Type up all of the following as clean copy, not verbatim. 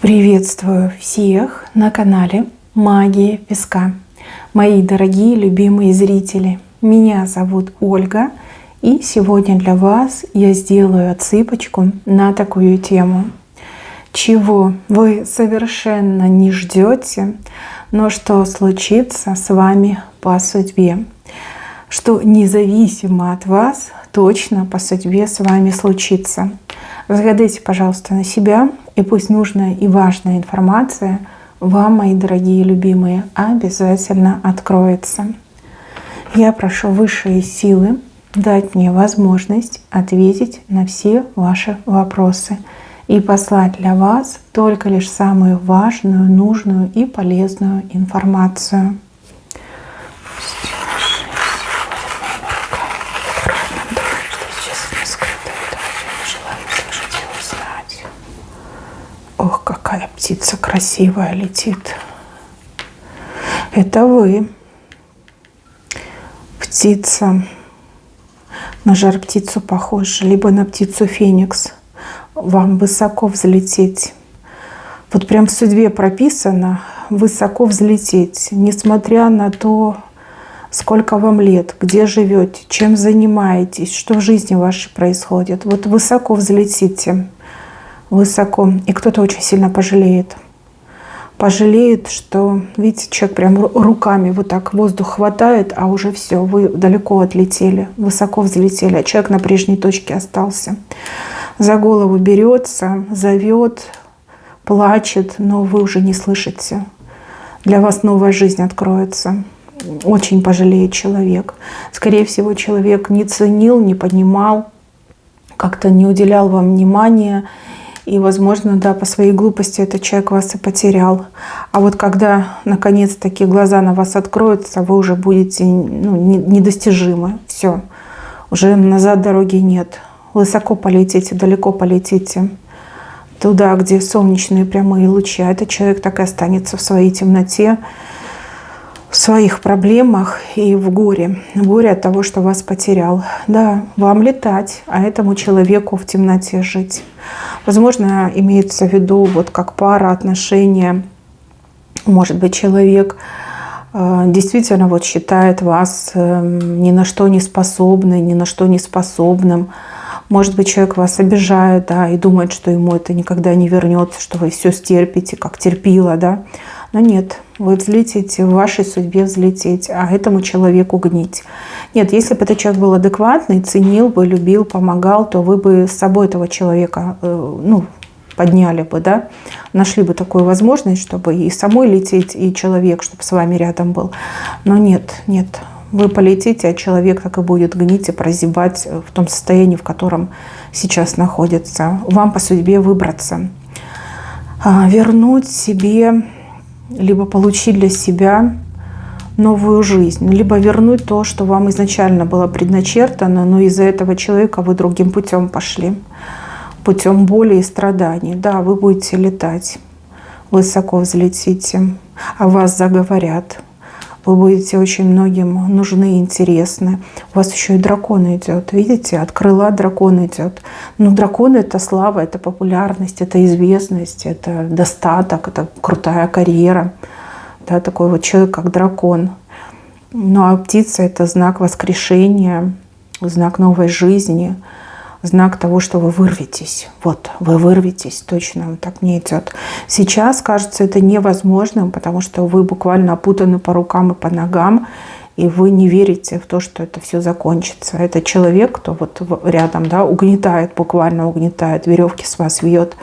Приветствую всех на канале Магия Песка. Мои дорогие любимые зрители, меня зовут Ольга, и сегодня для вас я сделаю отсыпочку на такую тему. Чего вы совершенно не ждете, но что случится с вами по судьбе. Что независимо от вас, точно по судьбе с вами случится. Разгадайте, пожалуйста, на себя, и пусть нужная и важная информация вам, мои дорогие любимые, обязательно откроется. Я прошу высшие силы дать мне возможность ответить на все ваши вопросы и послать для вас только лишь самую важную, нужную и полезную информацию. Ох, какая птица красивая летит. Это вы. Птица. На жар-птицу похожа, либо на птицу Феникс. Вам высоко взлететь. Вот прям в судьбе прописано высоко взлететь, несмотря на то, сколько вам лет, где живете, чем занимаетесь, что в жизни вашей происходит. Вот высоко взлетите. Высоко. И кто-то очень сильно пожалеет. Пожалеет, что, видите, человек прям руками вот так воздух хватает, а уже все, вы далеко отлетели, высоко взлетели, а человек на прежней точке остался. За голову берется, зовет, плачет, но вы уже не слышите. Для вас новая жизнь откроется. Очень пожалеет человек. Скорее всего, человек не ценил, не понимал, как-то не уделял вам внимания. И, возможно, да, по своей глупости этот человек вас и потерял. А вот когда, наконец-таки, глаза на вас откроются, вы уже будете недостижимы. Все. Уже назад дороги нет. Высоко полетите, далеко полетите. Туда, где солнечные прямые лучи. А этот человек так и останется в своей темноте, в своих проблемах и в горе. Горе от того, что вас потерял. Да, вам летать, а этому человеку в темноте жить. Возможно, имеется в виду вот как пара, отношения. Может быть, человек действительно вот считает вас ни на что не способной, ни на что не способным. Может быть, человек вас обижает, да, и думает, что ему это никогда не вернется, что вы все стерпите, как терпила, да. Но нет, вы взлетите, в вашей судьбе взлететь, а этому человеку гнить. Нет, если бы этот человек был адекватный, ценил бы, любил, помогал, то вы бы с собой этого человека подняли бы, да, нашли бы такую возможность, чтобы и самой лететь, и человек, чтобы с вами рядом был. Но нет. Вы полетите, а человек так и будет гнить и прозябать в том состоянии, в котором сейчас находится. Вам по судьбе выбраться, вернуть себе, либо получить для себя новую жизнь, либо вернуть то, что вам изначально было предначертано, но из-за этого человека вы другим путем пошли, путем боли и страданий. Да, вы будете летать, высоко взлетите, о вас заговорят. Вы будете очень многим нужны, интересны. У вас еще и дракон идет. Видите, от крыла дракон идет. Но дракон — это слава, это популярность, это известность, это достаток, это крутая карьера. Да, такой вот человек, как дракон. Ну а птица — это знак воскрешения, знак новой жизни, знак того, что вы вырветесь. Вот, вы вырветесь, точно, так мне идет. Сейчас кажется это невозможным, потому что вы буквально опутаны по рукам и по ногам, и вы не верите в то, что это все закончится. Это человек, кто вот рядом, да, угнетает, буквально угнетает, веревки с вас вьет,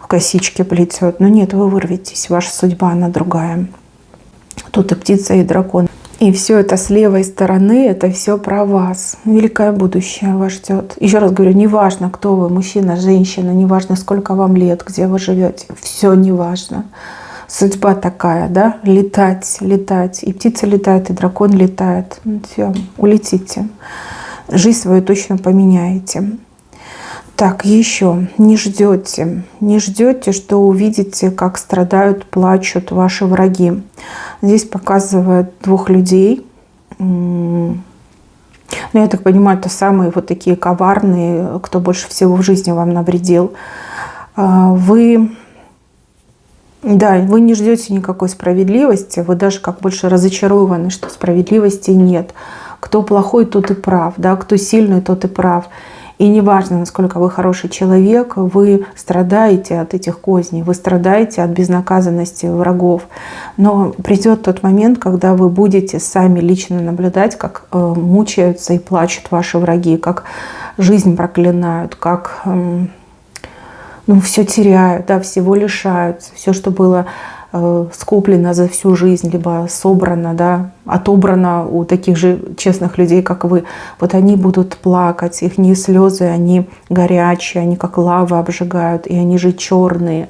косички плетет. Но нет, вы вырветесь, ваша судьба, она другая. Тут и птица, и дракон. И все это с левой стороны, это все про вас. Великое будущее вас ждет. Еще раз говорю, неважно, кто вы, мужчина, женщина, неважно, сколько вам лет, где вы живете, все неважно. Судьба такая, да, летать. И птица летает, и дракон летает. Все, улетите. Жизнь свою точно поменяете. Так, еще не ждете, что увидите, как страдают, плачут ваши враги. Здесь показывают двух людей. Ну, я так понимаю, это самые вот такие коварные, кто больше всего в жизни вам навредил. Вы Да, вы не ждете никакой справедливости, вы даже как больше разочарованы, что справедливости нет. Кто плохой, тот и прав, да, кто сильный, тот и прав. И неважно, насколько вы хороший человек, вы страдаете от этих козней, вы страдаете от безнаказанности врагов. Но придет тот момент, когда вы будете сами лично наблюдать, как мучаются и плачут ваши враги, как жизнь проклинают, как все теряют, да, всего лишаются. Все, что было скоплено за всю жизнь, либо собрано, да, отобрано у таких же честных людей, как вы. Вот они будут плакать, их слезы, они горячие, они как лава обжигают, и они же черные,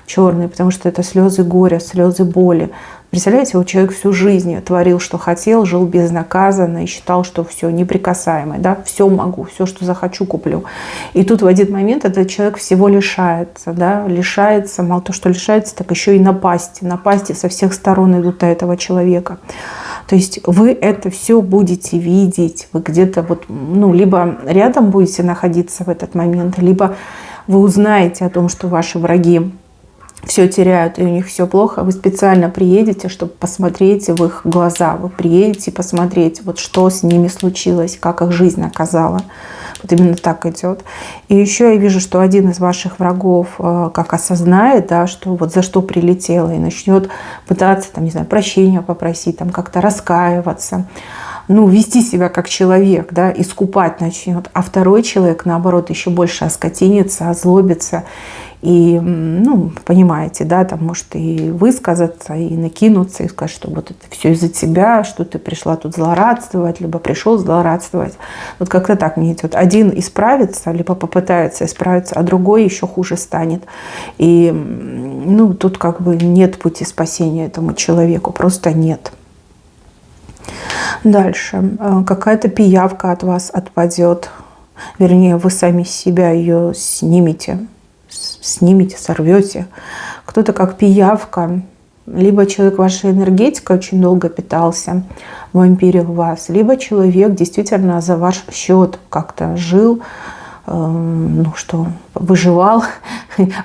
потому что это слезы горя, слезы боли. Представляете, вот человек всю жизнь творил, что хотел, жил безнаказанно и считал, что все неприкасаемый, да, все могу, все, что захочу, куплю. И тут в один момент этот человек всего лишается, да, лишается, мало того, что лишается, так еще и напасти со всех сторон идут на этого человека. То есть вы это все будете видеть, вы где-то вот, либо рядом будете находиться в этот момент, либо вы узнаете о том, что ваши враги все теряют, и у них все плохо, вы специально приедете, чтобы посмотреть в их глаза. Вы приедете посмотреть, вот что с ними случилось, как их жизнь наказала. Вот именно так идет. И еще я вижу, что один из ваших врагов как осознает, да, что вот за что прилетело, и начнет пытаться, там, не знаю, прощения попросить, там, как-то раскаиваться. Вести себя как человек, да, искупать начнет. А второй человек, наоборот, еще больше оскотинится, озлобится. И, понимаете, да, там может и высказаться, и накинуться, и сказать, что вот это все из-за тебя, что ты пришла тут злорадствовать, либо пришел злорадствовать. Вот как-то так мне идет. Один исправится, либо попытается исправиться, а другой еще хуже станет. И, тут как бы нет пути спасения этому человеку, просто нет. Дальше. Какая-то пиявка от вас отпадет. Вернее, вы сами с себя ее снимете, сорвете. Кто-то как пиявка. Либо человек вашей энергетикой очень долго питался, вампирил вас, либо человек действительно за ваш счет как-то жил, выживал,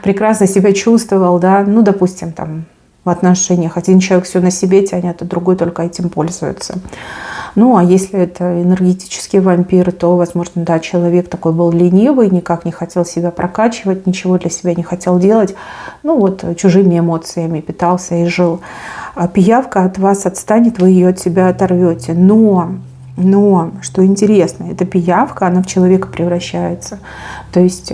прекрасно себя чувствовал, да, допустим, там, в отношениях. Один человек все на себе тянет, а другой только этим пользуется. А если это энергетический вампир, то, возможно, да, человек такой был ленивый, никак не хотел себя прокачивать, ничего для себя не хотел делать. Чужими эмоциями питался и жил. А пиявка от вас отстанет, вы ее от себя оторвете. Но, что интересно, эта пиявка, она в человека превращается. То есть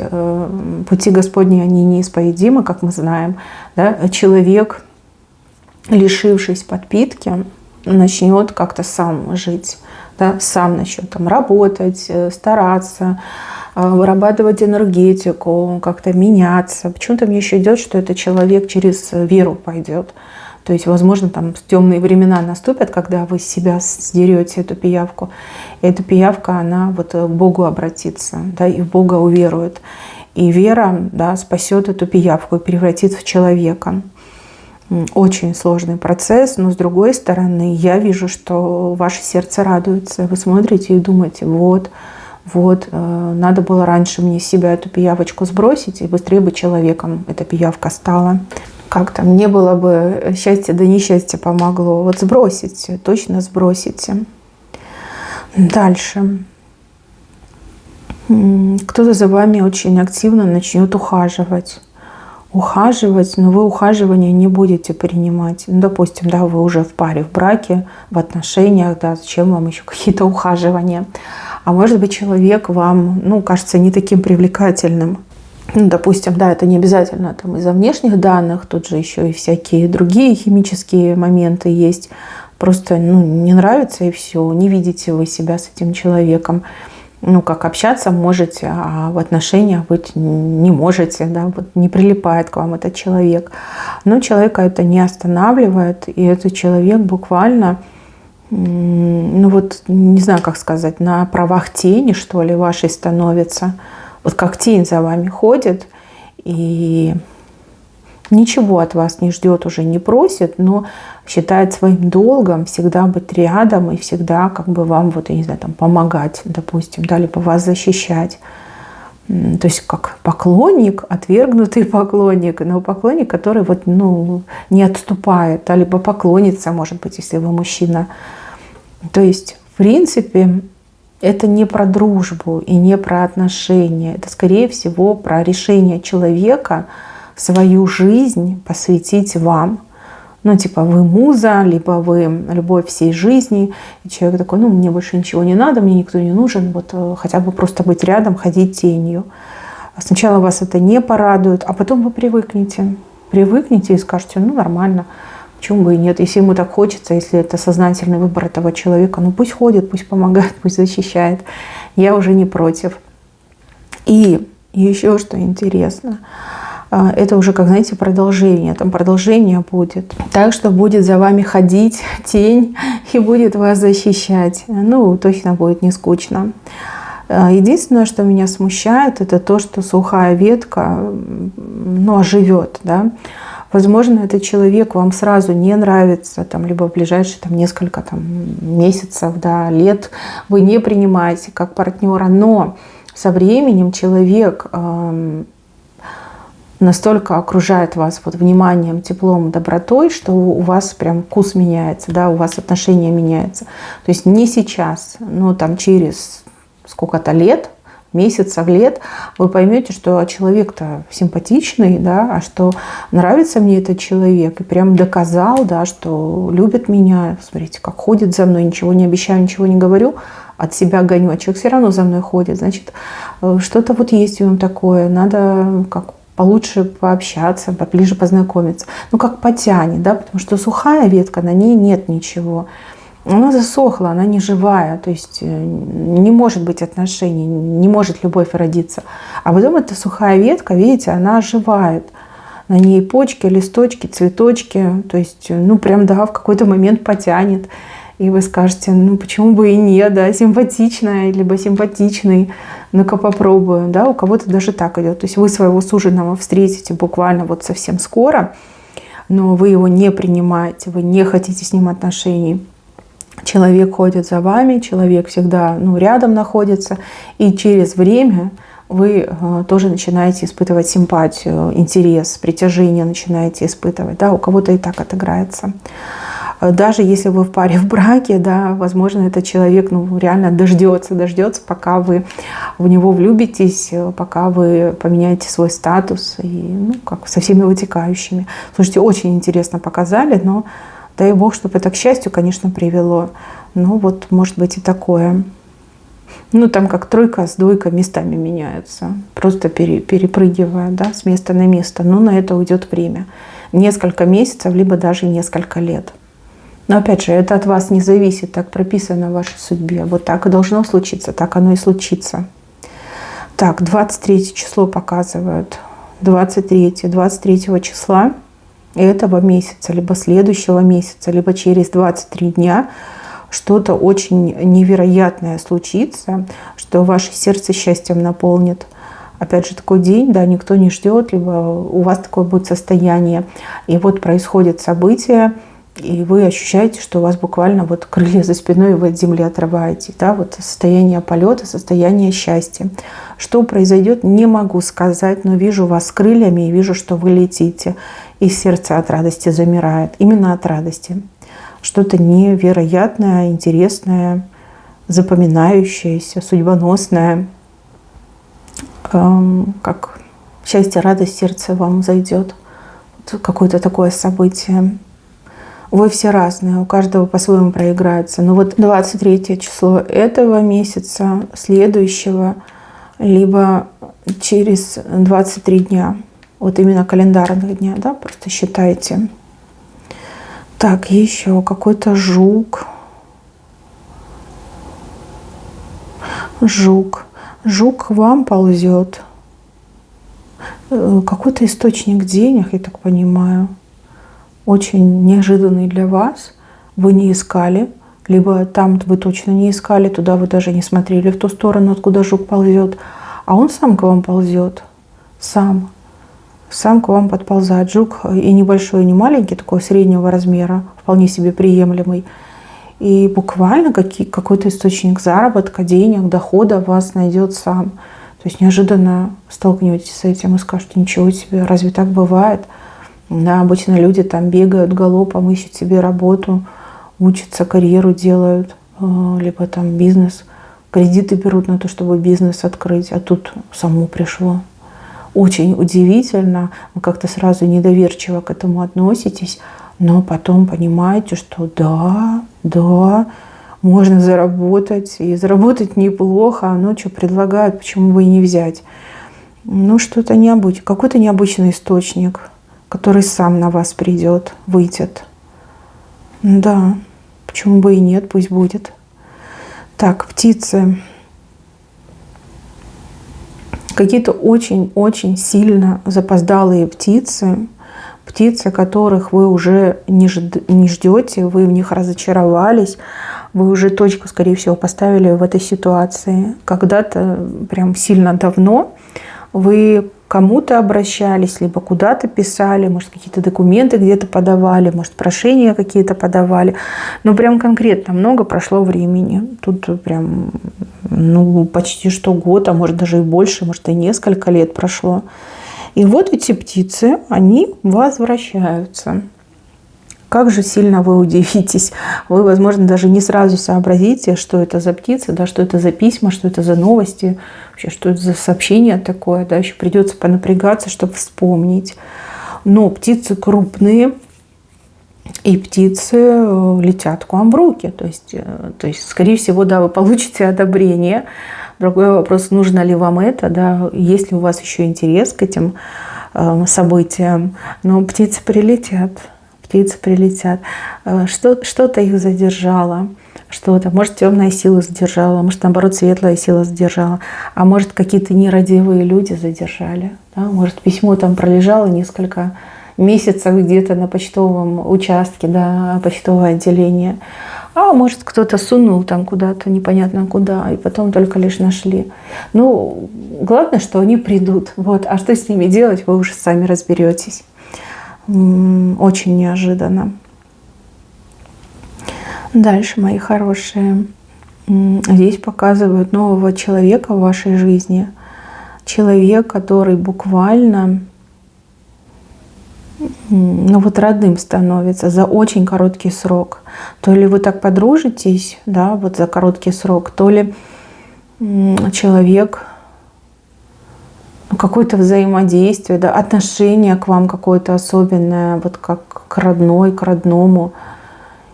пути Господни, они неисповедимы, как мы знаем. Да? Человек, лишившись подпитки, начнет как-то сам жить, да? Сам начнет там работать, стараться, вырабатывать энергетику, как-то меняться. Почему-то мне еще идет, что этот человек через веру пойдет. То есть, возможно, там темные времена наступят, когда вы с себя сдерете эту пиявку. И эта пиявка, она вот к Богу обратится, да, и в Бога уверует. И вера, да, спасет эту пиявку и превратит в человека. Очень сложный процесс, но с другой стороны, я вижу, что ваше сердце радуется. Вы смотрите и думаете, вот, надо было раньше мне с себя эту пиявочку сбросить, и быстрее бы человеком эта пиявка стала. Как-то мне было бы счастье да несчастье помогло. Вот сбросите, точно сбросите. Дальше. Кто-то за вами очень активно начнет ухаживать, но вы ухаживание не будете принимать. Допустим, да, вы уже в паре, в браке, в отношениях, да, зачем вам еще какие-то ухаживания? А может быть, человек вам, кажется не таким привлекательным. Допустим, да, это не обязательно там из-за внешних данных, тут же еще и всякие другие химические моменты есть. Просто, не нравится и все, не видите вы себя с этим человеком. Как общаться можете, а в отношениях быть не можете, да, вот не прилипает к вам этот человек. Но человека это не останавливает, и этот человек буквально, не знаю, как сказать, на правах тени, что ли, вашей становится. Вот как тень за вами ходит, и ничего от вас не ждет, уже не просит, но считает своим долгом всегда быть рядом и всегда как бы вам, помогать, допустим, да, либо вас защищать. То есть как поклонник, отвергнутый поклонник, но поклонник, который вот, не отступает, либо поклонница, может быть, если вы мужчина. То есть, в принципе, это не про дружбу и не про отношения. Это, скорее всего, про решение человека свою жизнь посвятить вам. Типа вы муза, либо вы любовь всей жизни. И человек такой, мне больше ничего не надо, мне никто не нужен. Вот хотя бы просто быть рядом, ходить тенью. Сначала вас это не порадует, а потом вы привыкнете. Привыкнете и скажете, нормально. Почему бы и нет? Если ему так хочется, если это сознательный выбор этого человека, пусть ходит, пусть помогает, пусть защищает. Я уже не против. И еще что интересно. Это уже, как знаете, продолжение. Там продолжение будет. Так что будет за вами ходить тень и будет вас защищать. Точно будет не скучно. Единственное, что меня смущает, это то, что сухая ветка, оживет, да. Возможно, этот человек вам сразу не нравится, либо в ближайшие несколько месяцев, да, лет вы не принимаете как партнера, но со временем человек настолько окружает вас вниманием, теплом, добротой, что у вас прям вкус меняется, да, у вас отношения меняются. То есть не сейчас, но через сколько-то лет, месяцев, лет, вы поймете, что человек-то симпатичный, да, а что нравится мне этот человек, и прям доказал, да, что любит меня. Смотрите, как ходит за мной, ничего не обещаю, ничего не говорю, от себя гоню, а человек все равно за мной ходит. Значит, что-то есть в нем такое, надо как получше пообщаться, поближе познакомиться. Как потянет, да, потому что сухая ветка, на ней нет ничего. Она засохла, она не живая, то есть не может быть отношений, не может любовь родиться. А потом эта сухая ветка, видите, она оживает. На ней почки, листочки, цветочки, то есть, прям, да, в какой-то момент потянет. И вы скажете, почему бы и нет, да, симпатичная, либо симпатичный, ну-ка попробую, да, у кого-то даже так идет. То есть вы своего суженого встретите буквально совсем скоро, но вы его не принимаете, вы не хотите с ним отношений. Человек ходит за вами, человек всегда рядом находится, и через время вы тоже начинаете испытывать симпатию, интерес, притяжение начинаете испытывать. Да, у кого-то и так отыграется. Даже если вы в паре в браке, да, возможно, этот человек реально дождется, пока вы в него влюбитесь, пока вы поменяете свой статус, и как со всеми вытекающими. Слушайте, очень интересно показали, но дай Бог, чтобы это к счастью, конечно, привело. Может быть и такое. Там как тройка с двойкой местами меняются. Просто перепрыгивая, да, с места на место. Но на это уйдет время. Несколько месяцев, либо даже несколько лет. Но опять же, это от вас не зависит. Так прописано в вашей судьбе. Вот так и должно случиться. Так оно и случится. Так, 23 число показывают. 23 числа этого месяца, либо следующего месяца, либо через 23 дня что-то очень невероятное случится, что ваше сердце счастьем наполнит. Опять же, такой день, да, никто не ждет, либо у вас такое будет состояние. И происходит событие, и вы ощущаете, что у вас буквально крылья за спиной, и вы от земли отрываетесь. Да, состояние полета, состояние счастья. Что произойдет, не могу сказать, но вижу вас с крыльями и вижу, что вы летите. И сердце от радости замирает. Именно от радости. Что-то невероятное, интересное, запоминающееся, судьбоносное. Как счастье, радость, сердце вам зайдет. Какое-то такое событие. Вы все разные, у каждого по-своему проиграется. Но 23 число этого месяца, следующего, либо через 23 дня. Именно календарных дня, да, просто считайте. Так, еще какой-то жук. Жук к вам ползет. Какой-то источник денег, я так понимаю. Очень неожиданный для вас. Вы не искали. Либо там вы точно не искали, туда вы даже не смотрели, в ту сторону, откуда жук ползет. А он сам к вам ползет. Сам к вам подползает. Жук и небольшой, и не маленький, такой среднего размера, вполне себе приемлемый. И буквально какой-то источник заработка, денег, дохода вас найдет сам. То То есть неожиданно столкнетесь с этим и скажете: ничего себе, разве так бывает? Да, обычно люди там бегают галопом, ищут себе работу, учатся, карьеру делают, либо там бизнес, кредиты берут на то, чтобы бизнес открыть, а тут само пришло. Очень удивительно, вы как-то сразу недоверчиво к этому относитесь, но потом понимаете, что да, можно заработать, и заработать неплохо, оно что предлагают, почему бы и не взять. Ну, что-то необычное, какой-то необычный источник, который сам на вас придет, выйдет. Да, почему бы и нет, пусть будет. Так, птицы. Какие-то очень-очень сильно запоздалые птицы, птицы, которых вы уже не ждете, вы в них разочаровались, вы уже точку, скорее всего, поставили в этой ситуации. Когда-то, прям сильно давно, вы к кому-то обращались, либо куда-то писали, может, какие-то документы где-то подавали, может, прошения какие-то подавали. Но прям конкретно много прошло времени. Тут прям, почти что год, а может, даже и больше, может, и несколько лет прошло. И вот эти птицы, они возвращаются. Как же сильно вы удивитесь. Вы, возможно, даже не сразу сообразите, что это за птицы, да, что это за письма, что это за новости, вообще, что это за сообщение такое. Да, еще придется понапрягаться, чтобы вспомнить. Но птицы крупные, и птицы летят к вам в руки. То есть, скорее всего, да, вы получите одобрение. Другой вопрос, нужно ли вам это, да, есть ли у вас еще интерес к этим событиям. Но птицы прилетят. Птицы прилетят. Что-то их задержало, что-то. Может, темная сила задержала, может, наоборот, светлая сила задержала, а может, какие-то нерадивые люди задержали. Да? Может, письмо там пролежало несколько месяцев где-то на почтовом участке, да, почтовое отделение. А может, кто-то сунул там куда-то, непонятно куда, и потом только лишь нашли. Ну, главное, что они придут. Вот. А что с ними делать, вы уже сами разберетесь. Очень неожиданно. Дальше, мои хорошие. Здесь показывают нового человека в вашей жизни. Человек, который буквально родным становится за очень короткий срок. То ли вы так подружитесь, да, вот за короткий срок, то ли человек, какое-то взаимодействие, да, отношение к вам какое-то особенное, вот как к родной, к родному.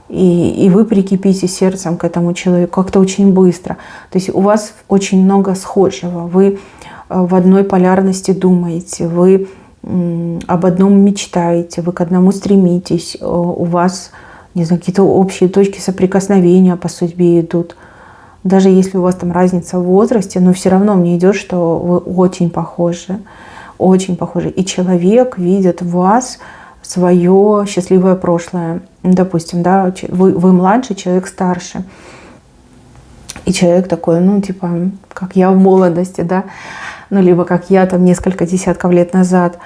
И вы прикипите сердцем к этому человеку как-то очень быстро. То есть у вас очень много схожего. Вы в одной полярности думаете, вы об одном мечтаете, вы к одному стремитесь, у вас, не знаю, какие-то общие точки соприкосновения по судьбе идут. Даже если у вас там разница в возрасте, но все равно мне идет, что вы очень похожи, очень похожи. И человек видит в вас свое счастливое прошлое. Допустим, да, вы младше, человек старше. И человек такой, как я в молодости, да, либо как я там несколько десятков лет назад.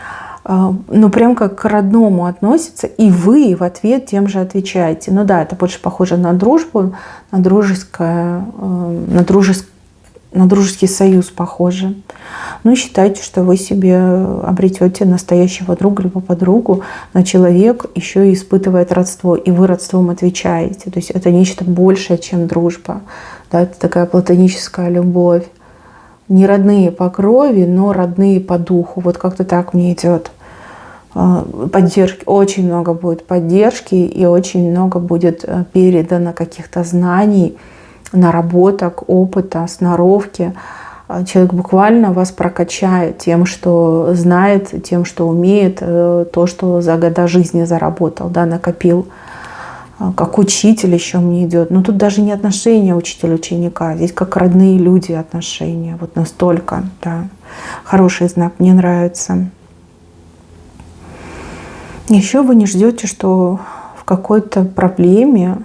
Прям как к родному относится, и вы в ответ тем же отвечаете. Это больше похоже на дружбу, на дружеский союз похоже. Считайте, что вы себе обретете настоящего друга либо подругу, но человек еще и испытывает родство, и вы родством отвечаете. То есть это нечто большее, чем дружба. Да, это такая платоническая любовь. Не родные по крови, но родные по духу. Вот как-то так мне идет. Поддержки. Очень много будет поддержки и очень много будет передано каких-то знаний, наработок, опыта, сноровки. Человек буквально вас прокачает тем, что знает, тем, что умеет, то, что за года жизни заработал, да, накопил. Как учитель еще мне идет. Но тут даже не отношения учитель-ученика. Здесь как родные люди отношения. Вот настолько, да. Хороший знак, мне нравится. Еще вы не ждете, что в какой-то проблеме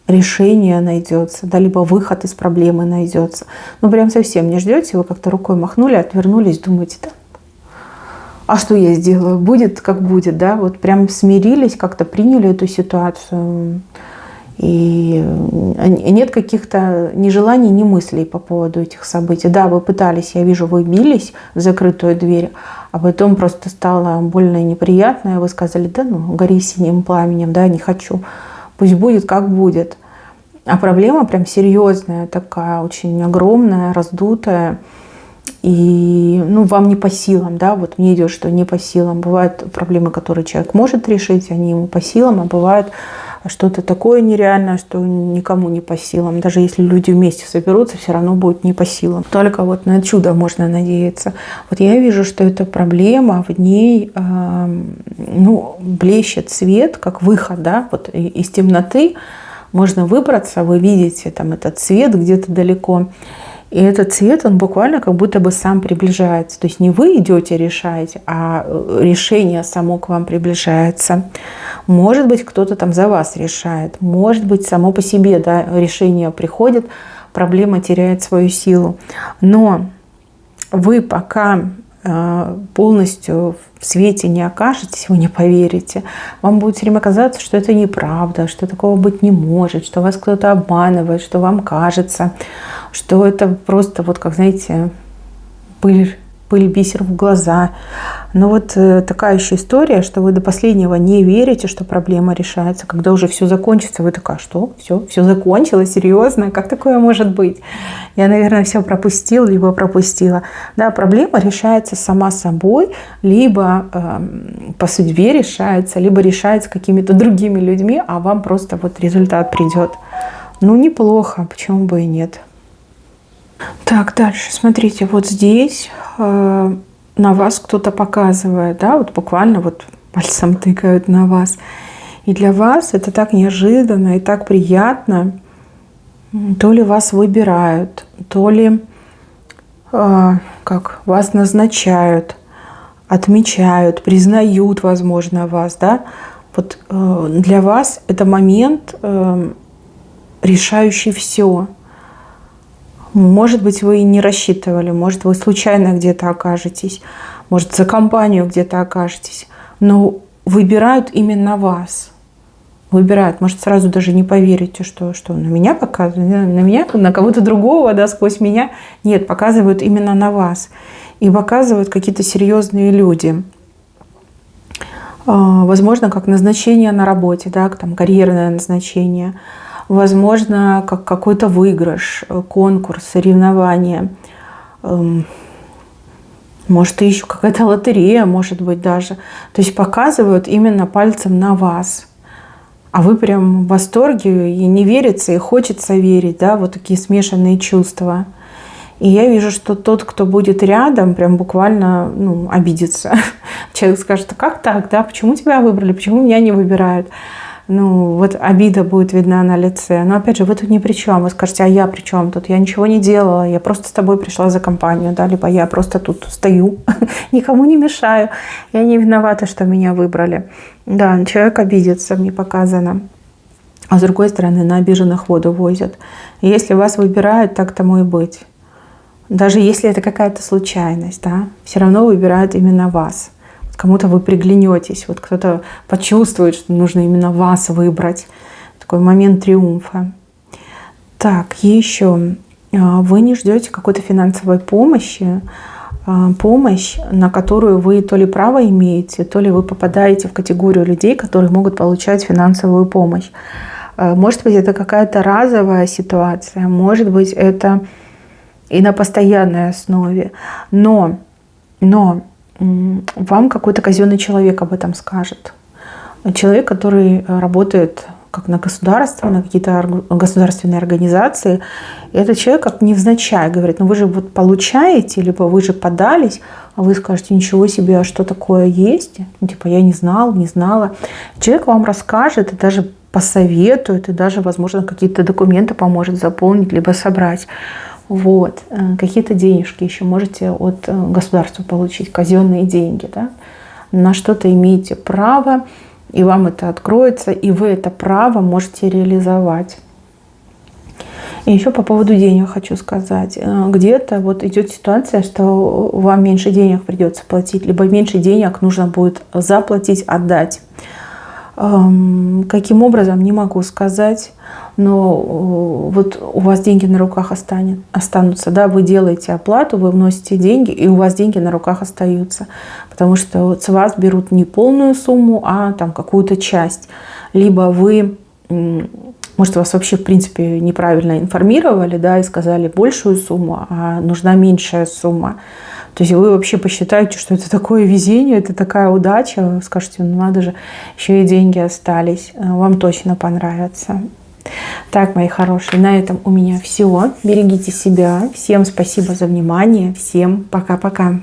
решение найдется, да, либо выход из проблемы найдется. Прям совсем не ждете, вы как-то рукой махнули, отвернулись, думаете, да, а что я сделаю? Будет, как будет, да? Вот прям смирились, как-то приняли эту ситуацию И нет каких-то ни желаний, ни мыслей по поводу этих событий. Да, вы пытались, я вижу, вы бились в закрытую дверь, а потом просто стало больно и неприятно, и вы сказали: да ну, гори синим пламенем, да, не хочу, пусть будет как будет. А проблема прям серьезная такая, очень огромная, раздутая. И вам не по силам, да, вот мне идет, что не по силам. Бывают проблемы, которые человек может решить, они ему по силам, а бывает что-то такое нереальное, что никому не по силам. Даже если люди вместе соберутся, все равно будет не по силам. Только вот на чудо можно надеяться. Вот я вижу, что эта проблема, в ней блещет свет, как выход, да, вот из темноты можно выбраться, вы видите там этот свет где-то далеко. И этот цвет, он буквально как будто бы сам приближается. То есть не вы идете решаете, а решение само к вам приближается. Может быть, кто-то там за вас решает. Может быть, само по себе, да, решение приходит, проблема теряет свою силу. Но вы пока полностью в свете не окажетесь, вы не поверите. Вам будет все время казаться, что это неправда, что такого быть не может, что вас кто-то обманывает, что вам кажется, что это просто, вот как, знаете, пыль, бисер в глаза. Но вот такая еще история, что вы до последнего не верите, что проблема решается. Когда уже все закончится, вы такая: что? Все закончилось? Серьезно? Как такое может быть? Я, наверное, все пропустил, либо пропустила. Да, проблема решается сама собой, либо по судьбе решается, либо решается какими-то другими людьми, а вам просто вот результат придет. Неплохо, почему бы и нет. Так, дальше, смотрите, вот здесь на вас кто-то показывает, да, вот буквально вот пальцем тыкают на вас. И для вас это так неожиданно и так приятно. То ли вас выбирают, то ли вас назначают, отмечают, признают, возможно, вас, да. Вот для вас это момент, решающий все. Может быть, вы и не рассчитывали, может, вы случайно где-то окажетесь, может, за компанию где-то окажетесь, но выбирают именно вас. Выбирают, может, сразу даже не поверите, что на меня показывают, на меня, на кого-то другого, да, сквозь меня. Нет, показывают именно на вас. И показывают какие-то серьезные люди. Возможно, как назначение на работе, да, там карьерное назначение. Возможно, как какой-то выигрыш, конкурс, соревнование. Может, и еще какая-то лотерея, может быть, даже. То есть показывают именно пальцем на вас. А вы прям в восторге, и не верится, и хочется верить, да, вот такие смешанные чувства. И я вижу, что тот, кто будет рядом, прям буквально обидится. Человек скажет: а как так, да, почему тебя выбрали, почему меня не выбирают? Вот обида будет видна на лице. Но опять же, вы тут ни при чем. Вы скажете: а я при чем тут? Я ничего не делала, я просто с тобой пришла за компанию, да, либо я просто тут стою, никому не мешаю. Я не виновата, что меня выбрали. Да, человек обидится, мне показано. А с другой стороны, на обиженных воду возят. И если вас выбирают, так тому и быть. Даже если это какая-то случайность, да, все равно выбирают именно вас. Кому-то вы приглянетесь, вот кто-то почувствует, что нужно именно вас выбрать. Такой момент триумфа. Так, еще вы не ждете какой-то финансовой помощи, помощь, на которую вы то ли право имеете, то ли вы попадаете в категорию людей, которые могут получать финансовую помощь. Может быть, это какая-то разовая ситуация, может быть, это и на постоянной основе, но вам какой-то казенный человек об этом скажет. Человек, который работает как на государство, на какие-то государственные организации. И этот человек как невзначай говорит: вы же вот получаете, либо вы же подались, а вы скажете: ничего себе, а что такое есть? Я не знал, не знала. Человек вам расскажет и даже посоветует, и даже, возможно, какие-то документы поможет заполнить, либо собрать. Вот. Какие-то денежки еще можете от государства получить, казенные деньги. Да? На что-то имеете право, и вам это откроется, и вы это право можете реализовать. И еще по поводу денег хочу сказать. Где-то вот идет ситуация, что вам меньше денег придется платить, либо меньше денег нужно будет заплатить, отдать. Каким образом, не могу сказать. но вот у вас деньги на руках останутся, да, вы делаете оплату, вы вносите деньги, и у вас деньги на руках остаются, потому что с вас берут не полную сумму, а там какую-то часть. Либо вы, может, вас вообще, в принципе, неправильно информировали, да, и сказали большую сумму, а нужна меньшая сумма. То есть вы вообще посчитаете, что это такое везение, это такая удача, скажете, ну надо же, еще и деньги остались, вам точно понравится. Так, мои хорошие, на этом у меня все. Берегите себя. Всем спасибо за внимание. Всем пока-пока.